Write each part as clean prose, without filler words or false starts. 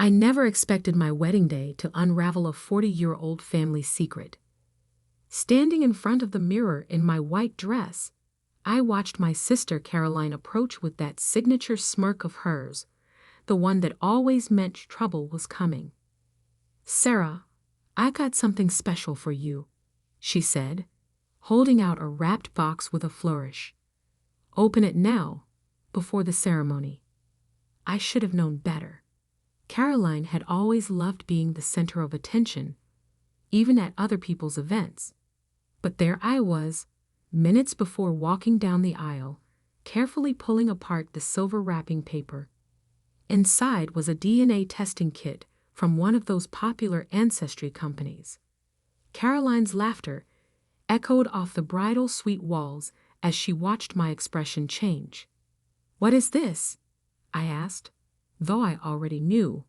I never expected my wedding day to unravel a 40-year-old family secret. Standing in front of the mirror in my white dress, I watched my sister Caroline approach with that signature smirk of hers, the one that always meant trouble was coming. "Sarah, I got something special for you," she said, holding out a wrapped box with a flourish. "Open it now, before the ceremony." I should have known better. Caroline had always loved being the center of attention, even at other people's events. But there I was, minutes before walking down the aisle, carefully pulling apart the silver wrapping paper. Inside was a DNA testing kit from one of those popular ancestry companies. Caroline's laughter echoed off the bridal suite walls as she watched my expression change. "What is this?" I asked, though I already knew.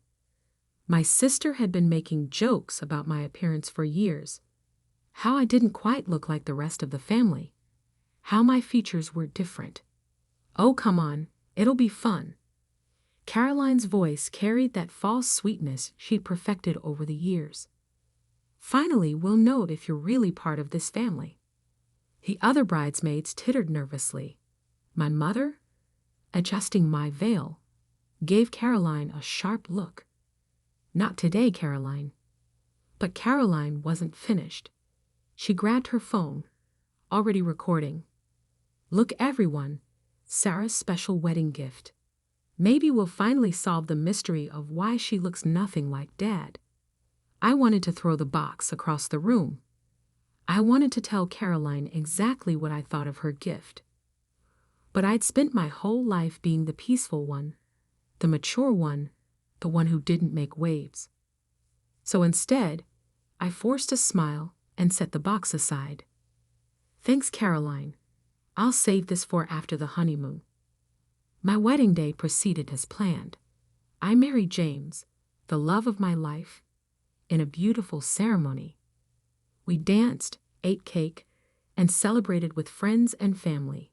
My sister had been making jokes about my appearance for years. How I didn't quite look like the rest of the family. How my features were different. "Oh, come on, it'll be fun." Caroline's voice carried that false sweetness she'd perfected over the years. "Finally, we'll know if you're really part of this family." The other bridesmaids tittered nervously. My mother, adjusting my veil, gave Caroline a sharp look. "Not today, Caroline." But Caroline wasn't finished. She grabbed her phone, already recording. "Look, everyone, Sarah's special wedding gift. Maybe we'll finally solve the mystery of why she looks nothing like Dad." I wanted to throw the box across the room. I wanted to tell Caroline exactly what I thought of her gift. But I'd spent my whole life being the peaceful one, the mature one, the one who didn't make waves. So instead, I forced a smile and set the box aside. "Thanks, Caroline. I'll save this for after the honeymoon." My wedding day proceeded as planned. I married James, the love of my life, in a beautiful ceremony. We danced, ate cake, and celebrated with friends and family.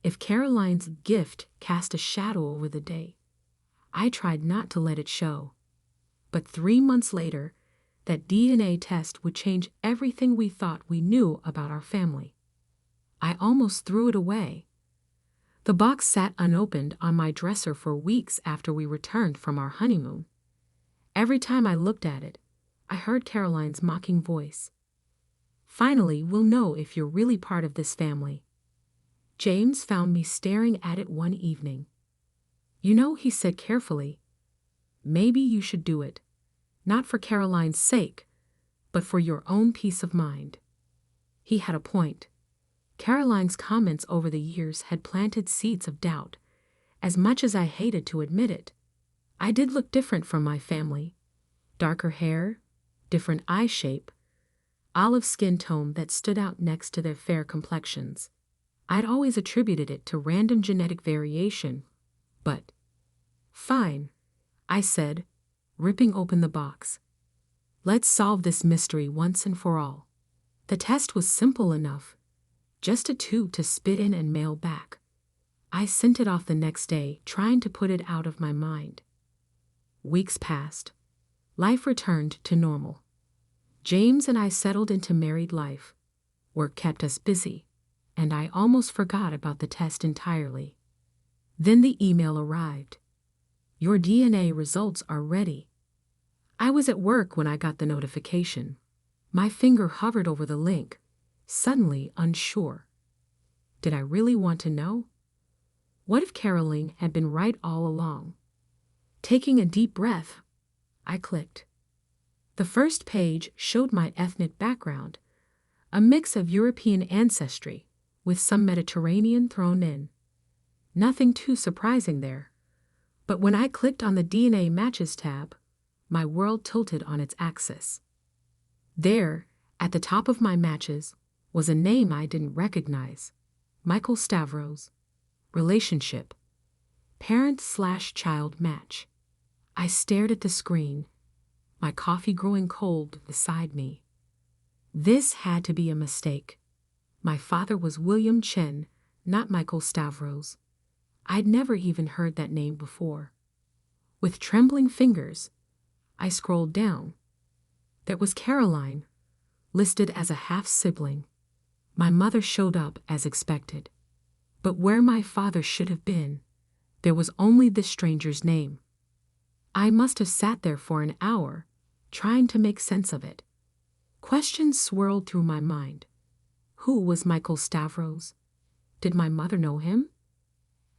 If Caroline's gift cast a shadow over the day, I tried not to let it show. But 3 months later, that DNA test would change everything we thought we knew about our family. I almost threw it away. The box sat unopened on my dresser for weeks after we returned from our honeymoon. Every time I looked at it, I heard Caroline's mocking voice. "Finally, we'll know if you're really part of this family." James found me staring at it one evening. "You know," he said carefully, "maybe you should do it. Not for Caroline's sake, but for your own peace of mind." He had a point. Caroline's comments over the years had planted seeds of doubt. As much as I hated to admit it, I did look different from my family. Darker hair, different eye shape, olive skin tone that stood out next to their fair complexions. I'd always attributed it to random genetic variation, but "Fine," I said, ripping open the box. "Let's solve this mystery once and for all." The test was simple enough, just a tube to spit in and mail back. I sent it off the next day, trying to put it out of my mind. Weeks passed. Life returned to normal. James and I settled into married life. Work kept us busy, and I almost forgot about the test entirely. Then the email arrived. "Your DNA results are ready." I was at work when I got the notification. My finger hovered over the link, suddenly unsure. Did I really want to know? What if Caroline had been right all along? Taking a deep breath, I clicked. The first page showed my ethnic background, a mix of European ancestry with some Mediterranean thrown in. Nothing too surprising there. But when I clicked on the DNA Matches tab, my world tilted on its axis. There, at the top of my matches, was a name I didn't recognize. Michael Stavros. Relationship. Parent/child match. I stared at the screen, my coffee growing cold beside me. This had to be a mistake. My father was William Chen, not Michael Stavros. I'd never even heard that name before. With trembling fingers, I scrolled down. There was Caroline, listed as a half-sibling. My mother showed up as expected. But where my father should have been, there was only this stranger's name. I must have sat there for an hour, trying to make sense of it. Questions swirled through my mind. Who was Michael Stavros? Did my mother know him?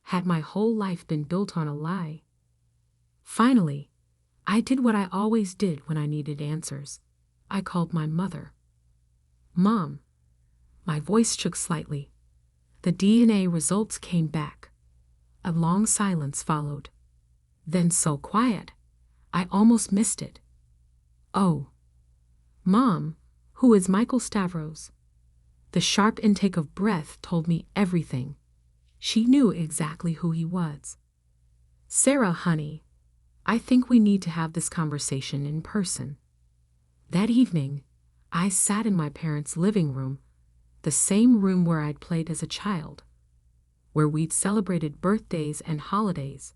Had my whole life been built on a lie? Finally, I did what I always did when I needed answers. I called my mother. Mom. My voice shook slightly. The DNA results came back. A long silence followed. Then so quiet, I almost missed it. Oh. Mom, who is Michael Stavros? The sharp intake of breath told me everything. She knew exactly who he was. Sarah, honey, I think we need to have this conversation in person. That evening, I sat in my parents' living room, the same room where I'd played as a child, where we'd celebrated birthdays and holidays,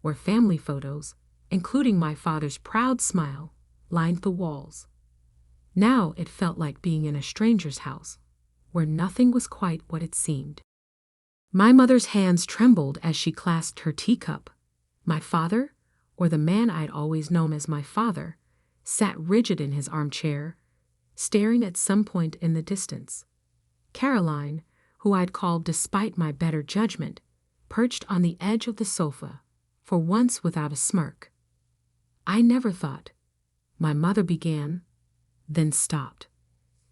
where family photos, including my father's proud smile, lined the walls. Now it felt like being in a stranger's house, where nothing was quite what it seemed. My mother's hands trembled as she clasped her teacup. My father, or the man I'd always known as my father, sat rigid in his armchair, staring at some point in the distance. Caroline, who I'd called despite my better judgment, perched on the edge of the sofa, for once without a smirk. I never thought. My mother began, then stopped.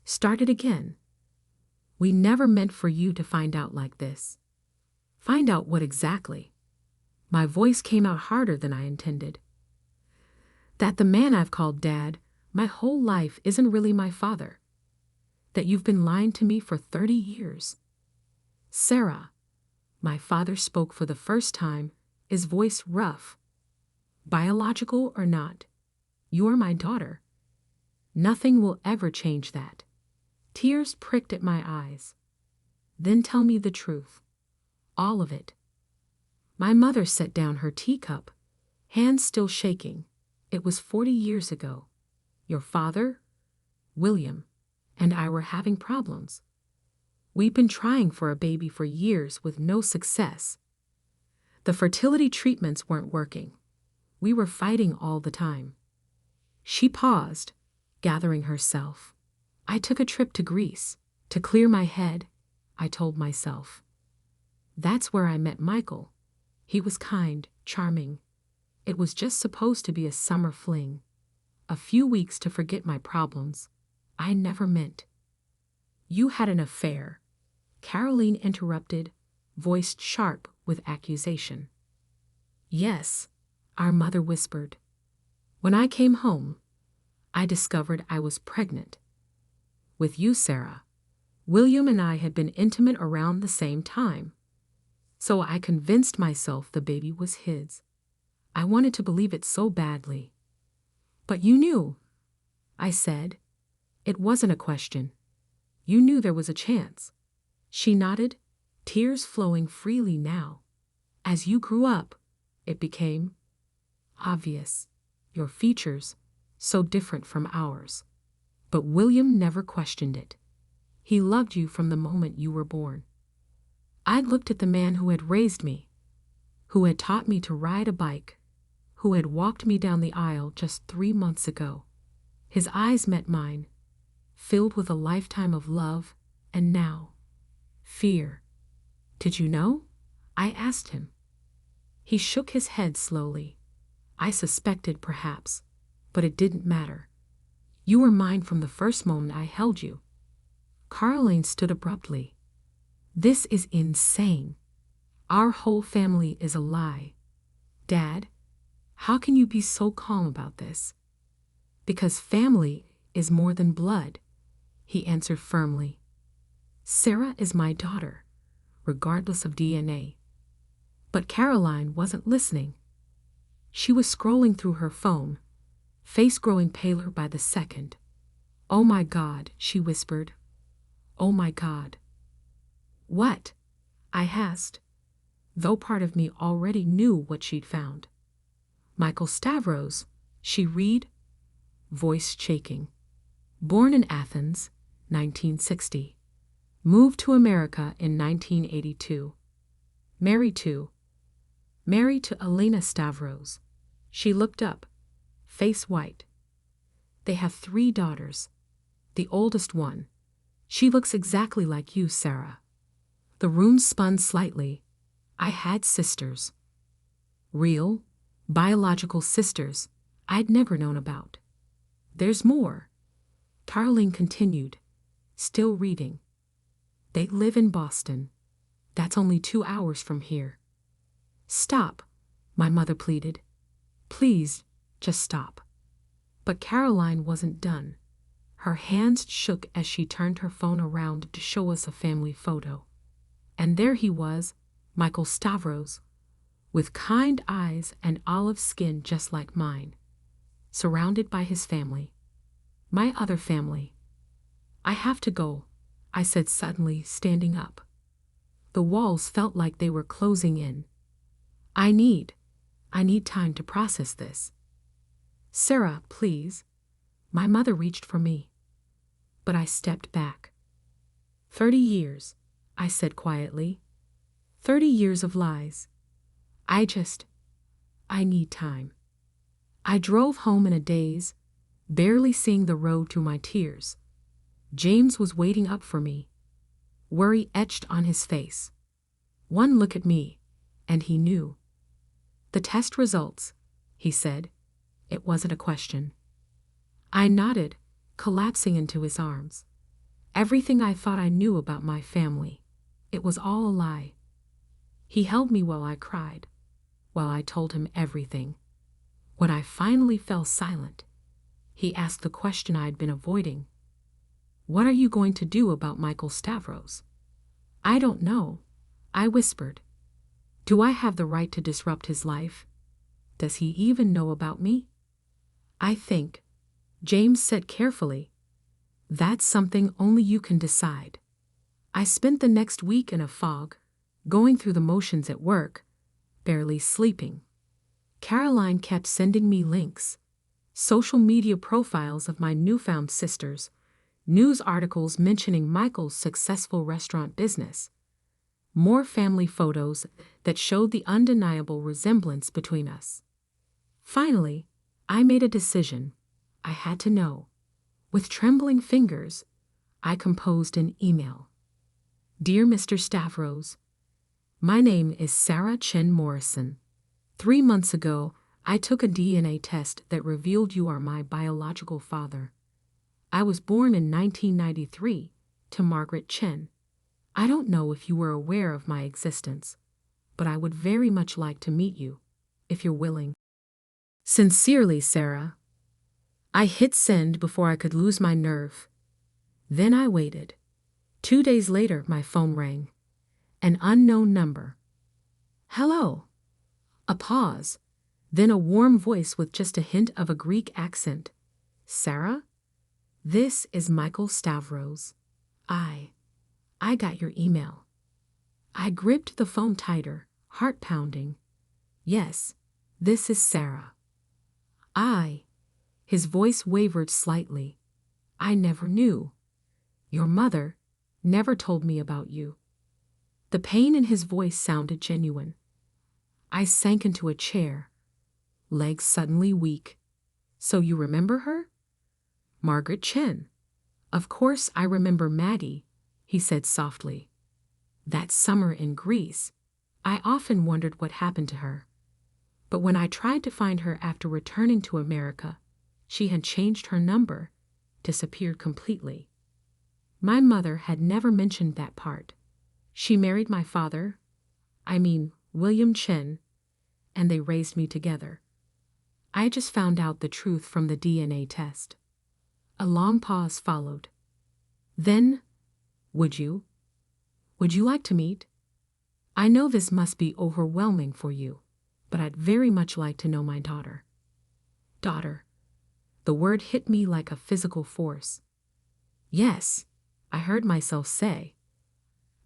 Started again. We never meant for you to find out like this. Find out what exactly? My voice came out harder than I intended. That the man I've called Dad my whole life isn't really my father. That you've been lying to me for 30 years. Sarah, my father spoke for the first time, his voice rough. Biological or not, you're my daughter. Nothing will ever change that. Tears pricked at my eyes. Then tell me the truth. All of it. My mother set down her teacup, hands still shaking. It was 40 years ago. Your father, William, and I were having problems. We'd been trying for a baby for years with no success. The fertility treatments weren't working. We were fighting all the time. She paused, gathering herself. I took a trip to Greece to clear my head, I told myself. That's where I met Michael. He was kind, charming. It was just supposed to be a summer fling. A few weeks to forget my problems. I never meant. You had an affair, Caroline interrupted, voiced sharp with accusation. Yes, our mother whispered. When I came home, I discovered I was pregnant. With you, Sarah. William and I had been intimate around the same time. So I convinced myself the baby was his. I wanted to believe it so badly. But you knew, I said. It wasn't a question. You knew there was a chance. She nodded, tears flowing freely now. As you grew up, it became obvious. Your features, so different from ours. But William never questioned it. He loved you from the moment you were born. I looked at the man who had raised me, who had taught me to ride a bike, who had walked me down the aisle just 3 months ago. His eyes met mine, filled with a lifetime of love, and now, fear. Did you know? I asked him. He shook his head slowly. I suspected perhaps, but it didn't matter. You were mine from the first moment I held you. Caroline stood abruptly. This is insane. Our whole family is a lie. Dad, how can you be so calm about this? Because family is more than blood, he answered firmly. Sarah is my daughter, regardless of DNA. But Caroline wasn't listening. She was scrolling through her phone, face growing paler by the second. Oh my God, she whispered. Oh my God. What? I asked, though part of me already knew what she'd found. Michael Stavros, She read, voice shaking. Born in Athens, 1960. Moved to America in 1982. Married to Elena Stavros. She looked up, face white. They have 3 daughters. The oldest one. She looks exactly like you, Sarah. The room spun slightly. I had sisters. Real, biological sisters I'd never known about. There's more. Caroline continued, still reading. They live in Boston. That's only 2 hours from here. Stop, my mother pleaded. Please, just stop. But Caroline wasn't done. Her hands shook as she turned her phone around to show us a family photo. And there he was, Michael Stavros, with kind eyes and olive skin just like mine, surrounded by his family. My other family. I have to go, I said suddenly, standing up. The walls felt like they were closing in. I need time to process this. Sarah, please. My mother reached for me. But I stepped back. 30 years, I said quietly. 30 years of lies. I need time. I drove home in a daze, barely seeing the road through my tears. James was waiting up for me, worry etched on his face. One look at me, and he knew. The test results, he said. It wasn't a question. I nodded, collapsing into his arms. Everything I thought I knew about my family, it was all a lie. He held me while I cried, while I told him everything. When I finally fell silent, he asked the question I'd been avoiding. What are you going to do about Michael Stavros? I don't know, I whispered. Do I have the right to disrupt his life? Does he even know about me? I think, James said carefully, that's something only you can decide. I spent the next week in a fog, going through the motions at work, barely sleeping. Caroline kept sending me links, social media profiles of my newfound sisters, news articles mentioning Michael's successful restaurant business, more family photos that showed the undeniable resemblance between us. Finally, I made a decision. I had to know. With trembling fingers, I composed an email. Dear Mr. Stavros, my name is Sarah Chen Morrison. 3 months ago, I took a DNA test that revealed you are my biological father. I was born in 1993 to Margaret Chen. I don't know if you were aware of my existence, but I would very much like to meet you, if you're willing. Sincerely, Sarah. I hit send before I could lose my nerve. Then I waited. 2 days later, my phone rang. An unknown number. Hello. A pause, then a warm voice with just a hint of a Greek accent. Sarah? This is Michael Stavros. I got your email. I gripped the phone tighter, heart pounding. Yes, this is Sarah. His voice wavered slightly. I never knew. Your mother never told me about you. The pain in his voice sounded genuine. I sank into a chair, legs suddenly weak. So you remember her? Margaret Chen. Of course I remember Maddie, he said softly. That summer in Greece, I often wondered what happened to her. But when I tried to find her after returning to America, she had changed her number, disappeared completely. My mother had never mentioned that part. She married my father, William Chen, and they raised me together. I just found out the truth from the DNA test. A long pause followed. Then, would you like to meet? I know this must be overwhelming for you, but I'd very much like to know my daughter. Daughter. The word hit me like a physical force. Yes, I heard myself say.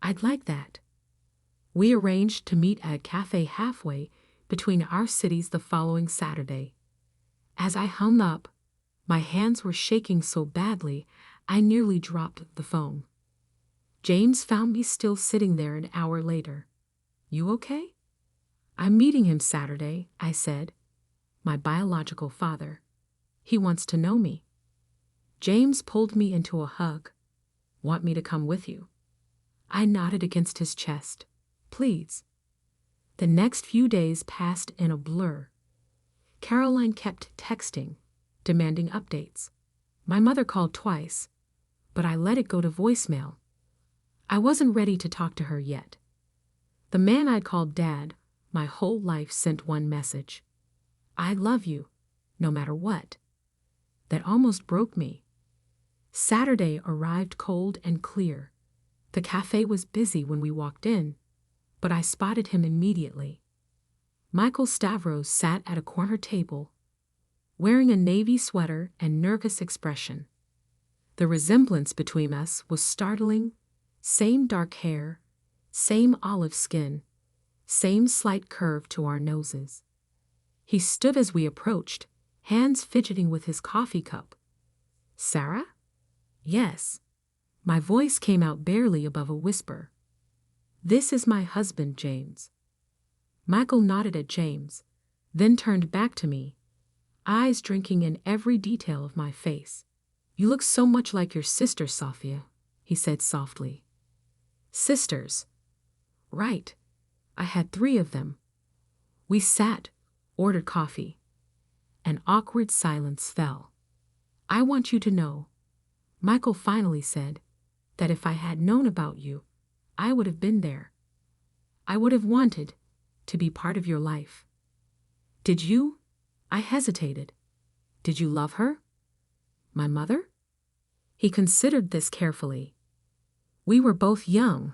I'd like that. We arranged to meet at a cafe halfway between our cities the following Saturday. As I hung up, my hands were shaking so badly I nearly dropped the phone. James found me still sitting there an hour later. "You okay?" "I'm meeting him Saturday," I said. "My biological father. He wants to know me." James pulled me into a hug. "Want me to come with you?" I nodded against his chest. "Please." The next few days passed in a blur. Caroline kept texting, demanding updates. My mother called twice, but I let it go to voicemail. I wasn't ready to talk to her yet. The man I'd called Dad my whole life sent one message: "I love you, no matter what." That almost broke me. Saturday arrived cold and clear. The cafe was busy when we walked in, but I spotted him immediately. Michael Stavros sat at a corner table, wearing a navy sweater and nervous expression. The resemblance between us was startling. Same dark hair, same olive skin, same slight curve to our noses. He stood as we approached, hands fidgeting with his coffee cup. "Sarah?" "Yes." My voice came out barely above a whisper. "This is my husband, James." Michael nodded at James, then turned back to me, eyes drinking in every detail of my face. "You look so much like your sister, Sophia," he said softly. "Sisters?" "Right. I had 3 of them." We sat, ordered coffee. An awkward silence fell. "I want you to know," Michael finally said, "that if I had known about you, I would have been there. I would have wanted to be part of your life." "Did you?" I hesitated. "Did you love her?" "My mother?" He considered this carefully. We were both young,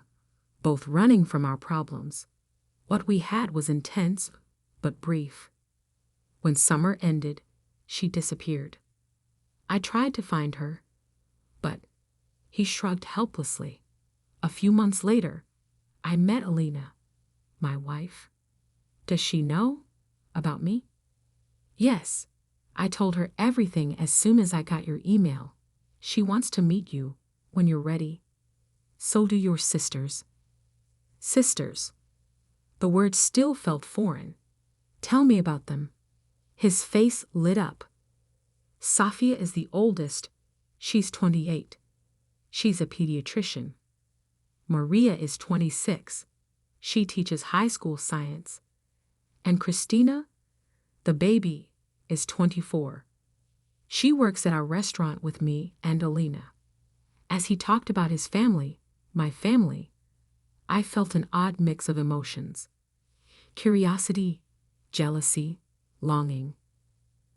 both running from our problems. What we had was intense, but brief. When summer ended, she disappeared. I tried to find her, but he shrugged helplessly. A few months later, I met Alina, my wife. "Does she know about me?" "Yes. I told her everything as soon as I got your email. She wants to meet you when you're ready. So do your sisters." "Sisters?" The word still felt foreign. "Tell me about them." His face lit up. "Sophia is the oldest. She's 28. She's a pediatrician. Maria is 26. She teaches high school science. And Christina, the baby, is 24. She works at our restaurant with me and Alina." As he talked about his family, my family, I felt an odd mix of emotions: curiosity, jealousy, longing.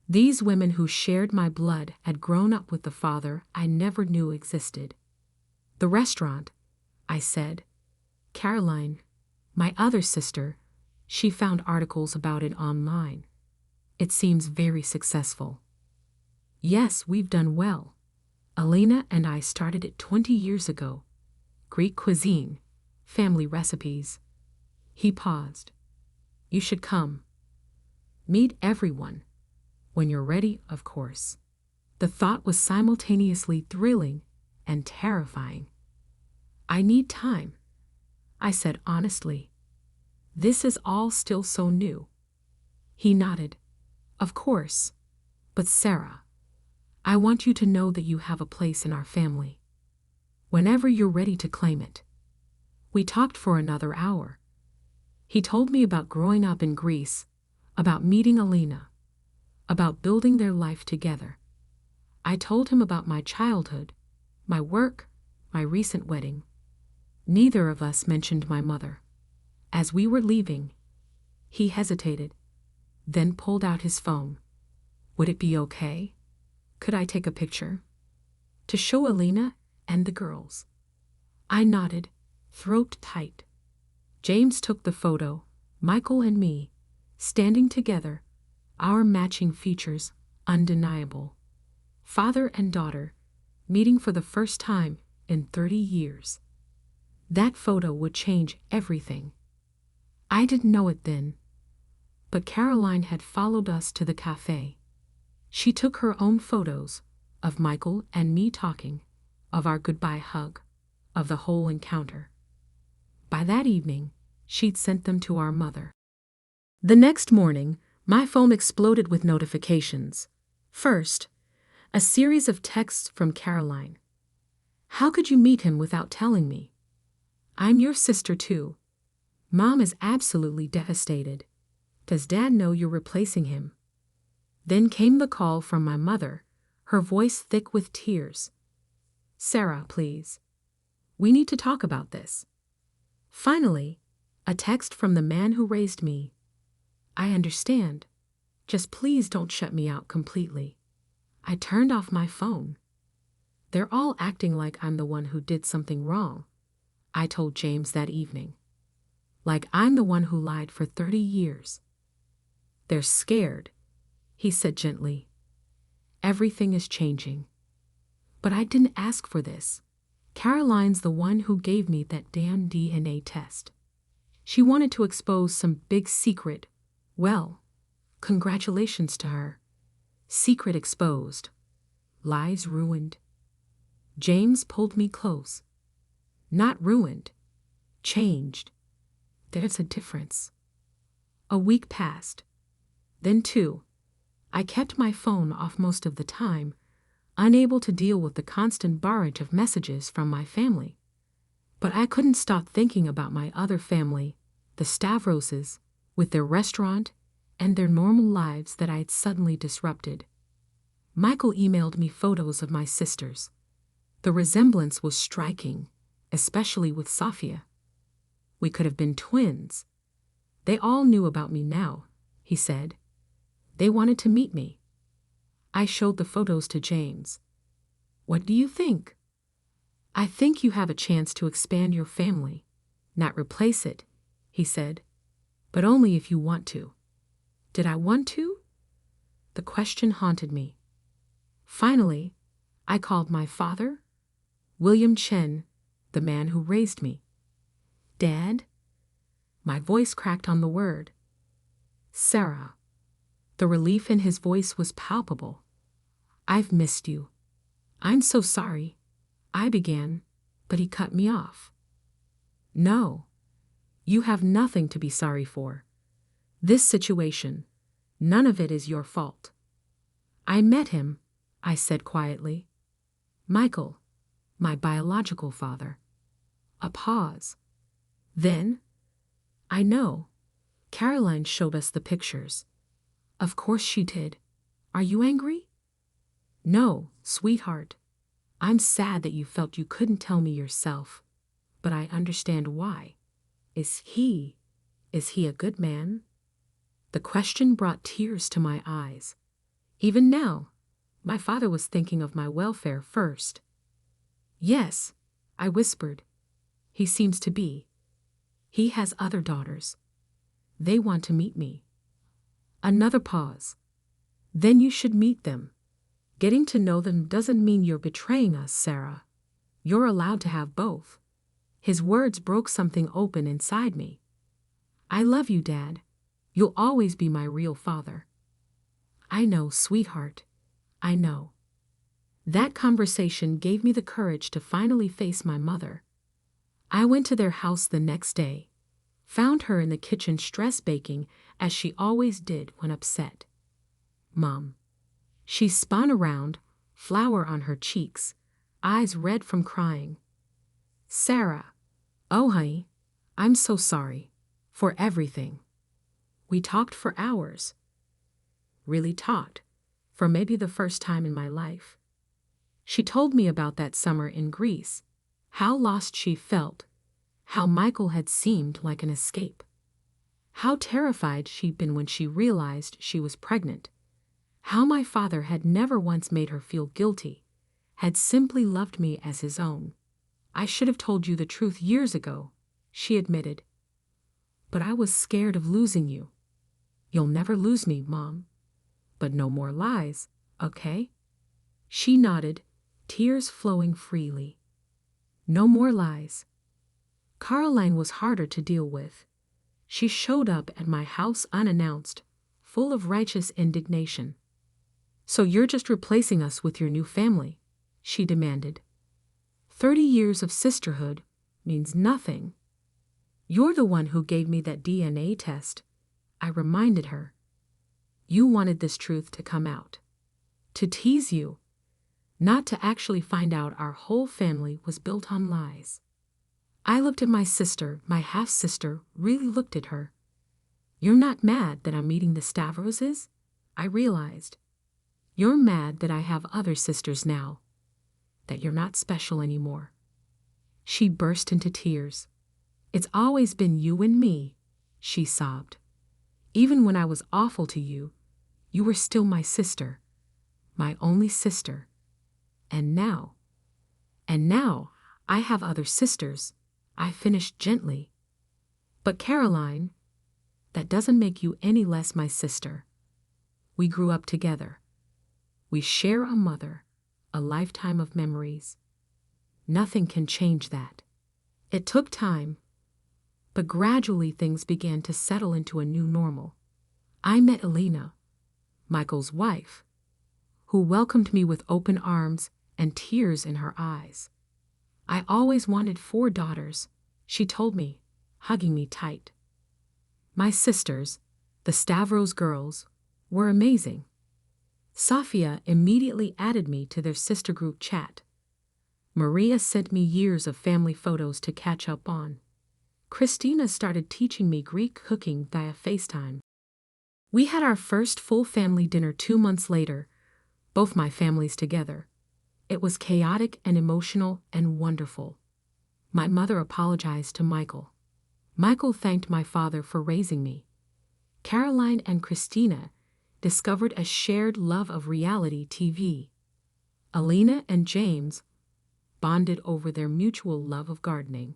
These women who shared my blood had grown up with the father I never knew existed. "The restaurant," I said. "Caroline, my other sister, she found articles about it online. It seems very successful." "Yes, we've done well. Alina and I started it 20 years ago. Greek cuisine, family recipes." He paused. "You should come. Meet everyone. When you're ready, of course." The thought was simultaneously thrilling and terrifying. "I need time," I said honestly. "This is all still so new." He nodded. "Of course. But Sarah, I want you to know that you have a place in our family. Whenever you're ready to claim it." We talked for another hour. He told me about growing up in Greece, about meeting Alina, about building their life together. I told him about my childhood, my work, my recent wedding. Neither of us mentioned my mother. As we were leaving, he hesitated, then pulled out his phone. "Would it be okay? Could I take a picture? To show Alina and the girls?" I nodded, throat tight. James took the photo, Michael and me, standing together, our matching features undeniable. Father and daughter, meeting for the first time in 30 years. That photo would change everything. I didn't know it then, but Caroline had followed us to the cafe. She took her own photos of Michael and me talking, of our goodbye hug, of the whole encounter. By that evening, she'd sent them to our mother. The next morning, my phone exploded with notifications. First, a series of texts from Caroline. How could you meet him without telling me? I'm your sister too. Mom is absolutely devastated. Does Dad know you're replacing him? Then came the call from my mother, her voice thick with tears. Sarah, please. We need to talk about this. Finally, a text from the man who raised me. I understand. Just please don't shut me out completely. I turned off my phone. They're all acting like I'm the one who did something wrong, I told James that evening. Like I'm the one who lied for 30 years. They're scared, he said gently. Everything is changing. But I didn't ask for this. Caroline's the one who gave me that damn DNA test. She wanted to expose some big secret. Well, congratulations to her. Secret exposed. Lives ruined. James pulled me close. Not ruined. Changed. There's a difference. A week passed. Then 2. I kept my phone off most of the time, unable to deal with the constant barrage of messages from my family. But I couldn't stop thinking about my other family, the Stavroses, with their restaurant and their normal lives that I had suddenly disrupted. Michael emailed me photos of my sisters. The resemblance was striking, especially with Safia. We could have been twins. They all knew about me now, he said. They wanted to meet me. I showed the photos to James. What do you think? I think you have a chance to expand your family, not replace it, he said, but only if you want to. Did I want to? The question haunted me. Finally, I called my father, William Chen, the man who raised me. Dad? My voice cracked on the word. Sarah. The relief in his voice was palpable. I've missed you. I'm so sorry. I began, but he cut me off. No. You have nothing to be sorry for. This situation, none of it is your fault. I met him, I said quietly. Michael, my biological father. A pause. Then, I know. Caroline showed us the pictures. Of course she did. Are you angry? No, sweetheart. I'm sad that you felt you couldn't tell me yourself, but I understand why. Is he a good man? The question brought tears to my eyes. Even now, my father was thinking of my welfare first. Yes, I whispered. He seems to be. He has other daughters. They want to meet me. Another pause. Then you should meet them. Getting to know them doesn't mean you're betraying us, Sarah. You're allowed to have both. His words broke something open inside me. I love you, Dad. You'll always be my real father. I know, sweetheart. I know. That conversation gave me the courage to finally face my mother. I went to their house the next day, found her in the kitchen stress baking as she always did when upset. Mom. She spun around, flour on her cheeks, eyes red from crying. Sarah. Oh, honey, I'm so sorry. For everything. We talked for hours. Really talked, for maybe the first time in my life. She told me about that summer in Greece, how lost she felt, how Michael had seemed like an escape, how terrified she'd been when she realized she was pregnant, how my father had never once made her feel guilty, had simply loved me as his own. I should have told you the truth years ago, she admitted. But I was scared of losing you. You'll never lose me, Mom. But no more lies, okay? She nodded, tears flowing freely. No more lies. Caroline was harder to deal with. She showed up at my house unannounced, full of righteous indignation. So you're just replacing us with your new family, she demanded. 30 years of sisterhood means nothing. You're the one who gave me that DNA test, I reminded her. You wanted this truth to come out. To tease you, not to actually find out our whole family was built on lies. I looked at my sister, my half-sister really looked at her. You're not mad that I'm meeting the Stavroses? I realized. You're mad that I have other sisters now, that you're not special anymore. She burst into tears. It's always been you and me, she sobbed. Even when I was awful to you, you were still my sister, my only sister. And now I have other sisters, I finished gently. But Caroline, that doesn't make you any less my sister. We grew up together. We share a mother, a lifetime of memories. Nothing can change that. It took time, but gradually things began to settle into a new normal. I met Elena, Michael's wife, who welcomed me with open arms and tears in her eyes. I always wanted 4 daughters, she told me, hugging me tight. My sisters, the Stavros girls, were amazing. Sofia immediately added me to their sister group chat. Maria sent me years of family photos to catch up on. Christina started teaching me Greek cooking via FaceTime. We had our first full family dinner 2 months later, both my families together. It was chaotic and emotional and wonderful. My mother apologized to Michael. Michael thanked my father for raising me. Caroline and Christina discovered a shared love of reality TV. Alina and James bonded over their mutual love of gardening.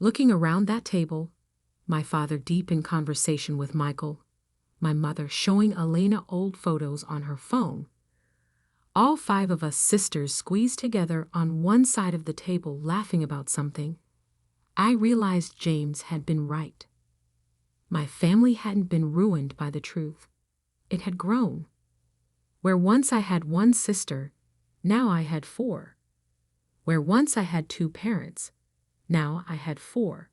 Looking around that table, my father deep in conversation with Michael, my mother showing Elena old photos on her phone. All 5 of us sisters squeezed together on one side of the table laughing about something. I realized James had been right. My family hadn't been ruined by the truth. It had grown. Where once I had 1 sister, now I had 4. Where once I had 2 parents, now I had 4.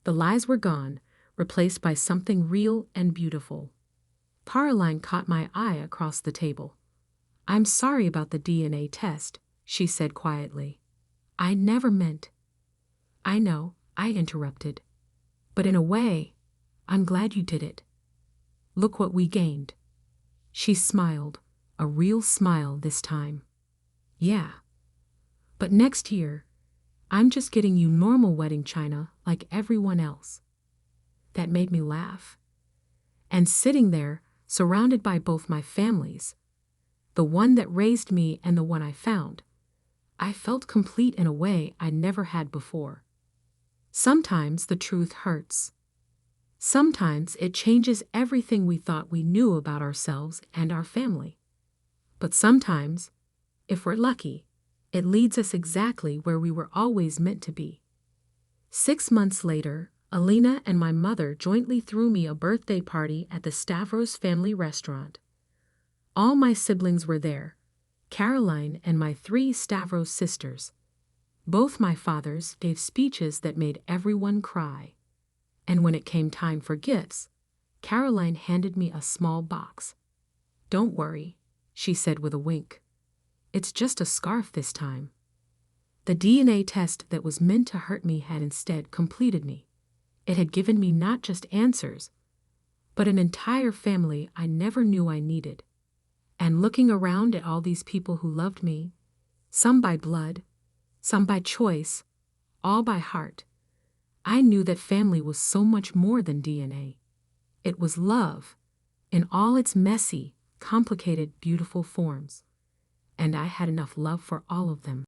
The lies were gone, replaced by something real and beautiful. Caroline caught my eye across the table. I'm sorry about the DNA test, she said quietly. I never meant. I know, I interrupted. But in a way, I'm glad you did it. Look what we gained. She smiled, a real smile this time. Yeah. But next year, I'm just getting you normal wedding china like everyone else. That made me laugh. And sitting there, surrounded by both my families, the one that raised me and the one I found, I felt complete in a way I never had before. Sometimes the truth hurts. Sometimes it changes everything we thought we knew about ourselves and our family. But sometimes, if we're lucky, it leads us exactly where we were always meant to be. 6 months later, Alina and my mother jointly threw me a birthday party at the Stavros family restaurant. All my siblings were there, Caroline and my 3 Stavros sisters. Both my fathers gave speeches that made everyone cry. And when it came time for gifts, Caroline handed me a small box. Don't worry, she said with a wink. It's just a scarf this time. The DNA test that was meant to hurt me had instead completed me. It had given me not just answers, but an entire family I never knew I needed. And looking around at all these people who loved me, some by blood, some by choice, all by heart, I knew that family was so much more than DNA. It was love, in all its messy, complicated, beautiful forms. And I had enough love for all of them.